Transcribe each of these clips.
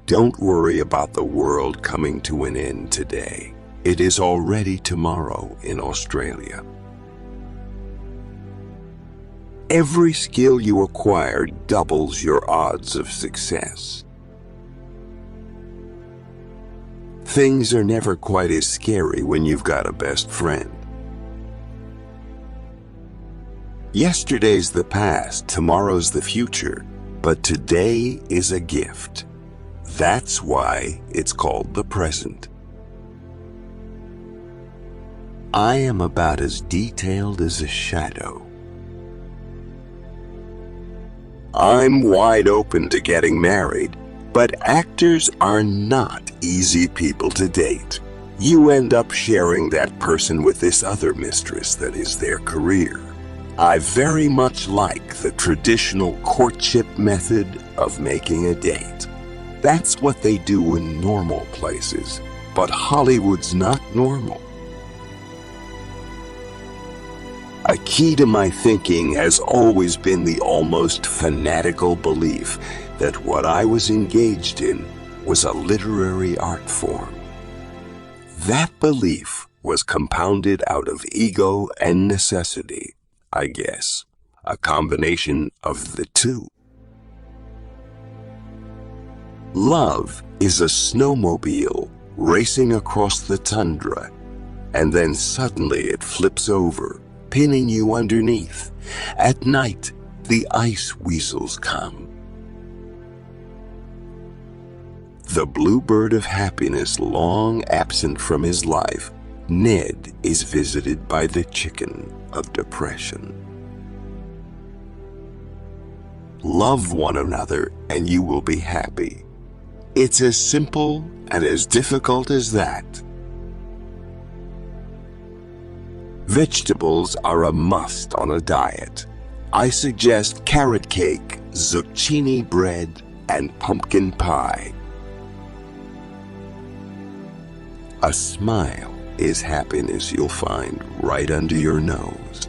Don't worry about the world coming to an end today. It is already tomorrow in Australia. Every skill you acquire doubles your odds of success. Things are never quite as scary when you've got a best friend. Yesterday's the past, tomorrow's the future, but today is a gift. That's why it's called the present. I am about as detailed as a shadow. I'm wide open to getting married, but actors are not easy people to date. You end up sharing that person with this other mistress that is their career. I very much like the traditional courtship method of making a date. That's what they do in normal places, but Hollywood's not normal. A key to my thinking has always been the almost fanatical belief that what I was engaged in was a literary art form. That belief was compounded out of ego and necessity, I guess, a combination of the two. Love is a snowmobile racing across the tundra, and then suddenly it flips over, pinning you underneath. At night, the ice weasels come. The bluebird of happiness, long absent from his life, Ned, is visited by the chicken of depression. Love one another and you will be happy. It's as simple and as difficult as that. Vegetables are a must on a diet. I suggest carrot cake, zucchini bread, and pumpkin pie. A smile is happiness you'll find right under your nose.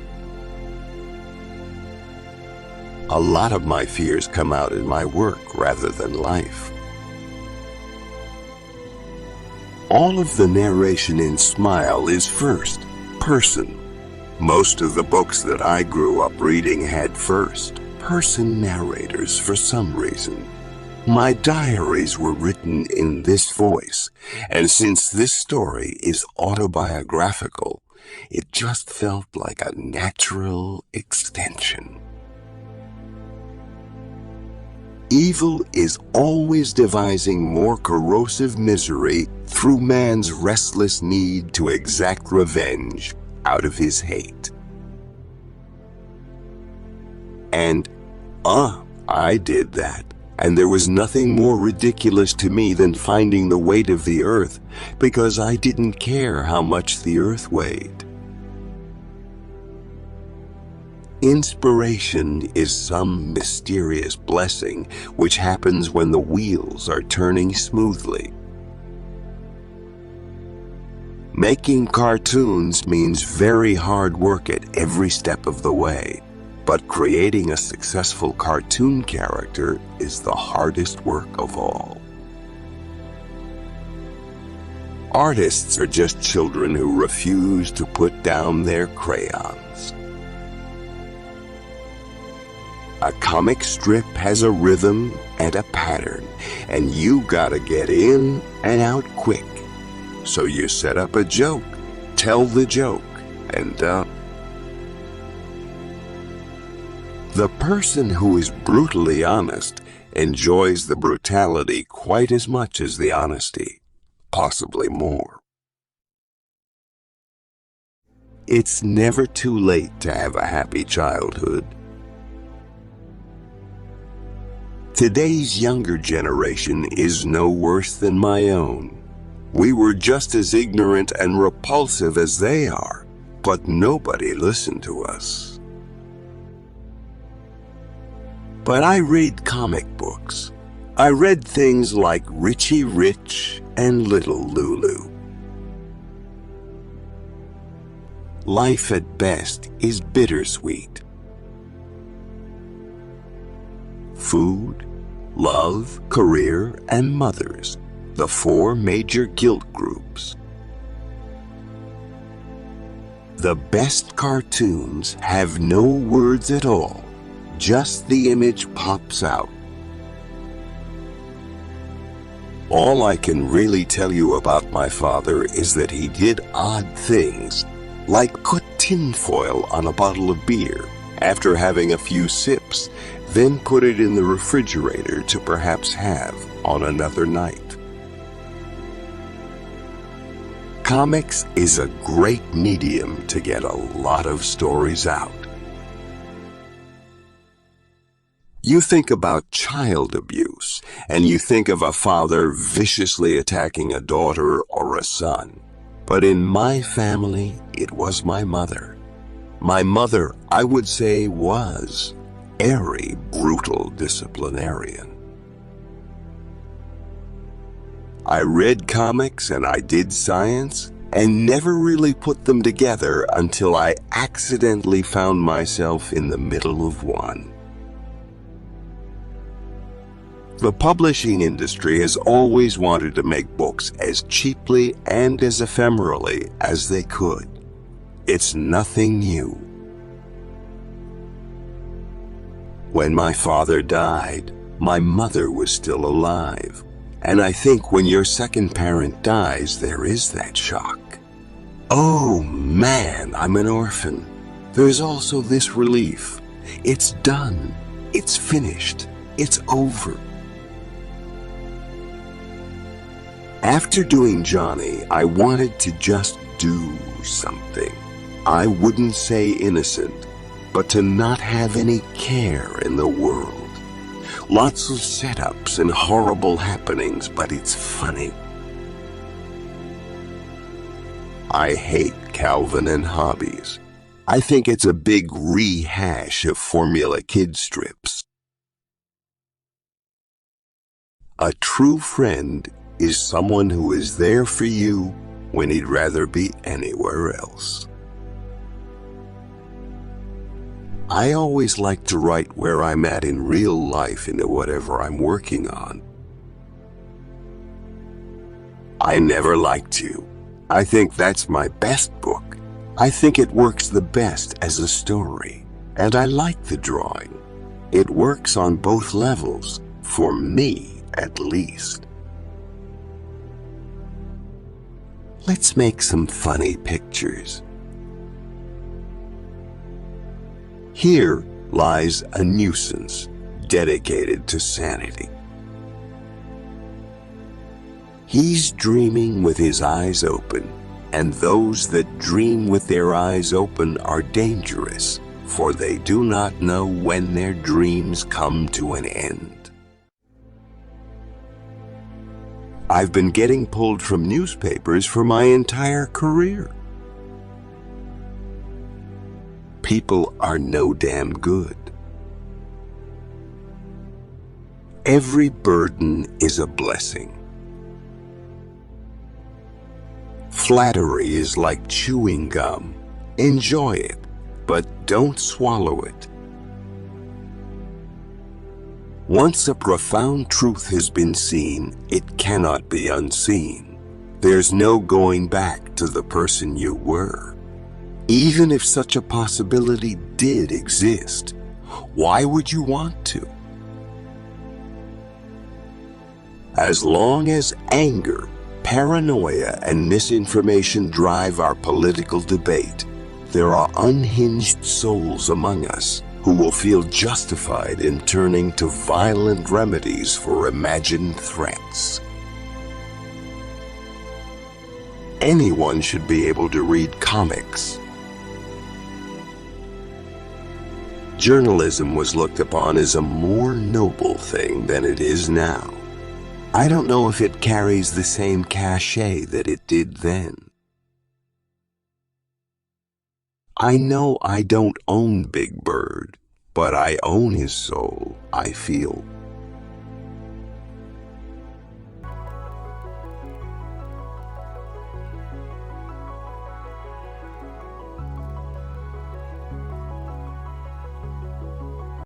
A lot of my fears come out in my work rather than life. All of the narration in Smile is first person. Most of the books that I grew up reading had first person narrators for some reason. My diaries were written in this voice, and since this story is autobiographical, it just felt like a natural extension. Evil is always devising more corrosive misery through man's restless need to exact revenge out of his hate. And, I did that. And there was nothing more ridiculous to me than finding the weight of the earth, because I didn't care how much the earth weighed. Inspiration is some mysterious blessing which happens when the wheels are turning smoothly. Making cartoons means very hard work at every step of the way. But creating a successful cartoon character is the hardest work of all. Artists are just children who refuse to put down their crayons. A comic strip has a rhythm and a pattern, and you gotta get in and out quick. So you set up a joke, tell the joke, and the person who is brutally honest enjoys the brutality quite as much as the honesty, possibly more. It's never too late to have a happy childhood. Today's younger generation is no worse than my own. We were just as ignorant and repulsive as they are, but nobody listened to us. But I read comic books. I read things like Richie Rich and Little Lulu. Life at best is bittersweet. Food, love, career, and mothers, the four major guilt groups. The best cartoons have no words at all, just the image pops out. All I can really tell you about my father is that he did odd things, like put tinfoil on a bottle of beer after having a few sips, then put it in the refrigerator to perhaps have on another night. Comics is a great medium to get a lot of stories out. You think about child abuse, and you think of a father viciously attacking a daughter or a son. But in my family, it was my mother. My mother, I would say, was a brutal disciplinarian. I read comics and I did science and never really put them together until I accidentally found myself in the middle of one. The publishing industry has always wanted to make books as cheaply and as ephemerally as they could. It's nothing new. When my father died, my mother was still alive. And I think when your second parent dies, there is that shock. Oh man, I'm an orphan. There's also this relief. It's done. It's finished. It's over. After doing Johnny, I wanted to just do something. I wouldn't say innocent, but to not have any care in the world. Lots of setups and horrible happenings, but it's funny. I hate Calvin and Hobbies. I think it's a big rehash of Formula Kid strips. A true friend is someone who is there for you when he'd rather be anywhere else. I always like to write where I'm at in real life into whatever I'm working on. I Never Liked You. I think that's my best book. I think it works the best as a story, and I like the drawing. It works on both levels, for me at least. Let's make some funny pictures. Here lies a nuisance dedicated to sanity. He's dreaming with his eyes open, and those that dream with their eyes open are dangerous, for they do not know when their dreams come to an end. I've been getting pulled from newspapers for my entire career. People are no damn good. Every burden is a blessing. Flattery is like chewing gum. Enjoy it, but don't swallow it. Once a profound truth has been seen, it cannot be unseen. There's no going back to the person you were. Even if such a possibility did exist, why would you want to? As long as anger, paranoia, and misinformation drive our political debate, there are unhinged souls among us who will feel justified in turning to violent remedies for imagined threats. Anyone should be able to read comics. Journalism was looked upon as a more noble thing than it is now. I don't know if it carries the same cachet that it did then. I know I don't own Big Bird, but I own his soul, I feel.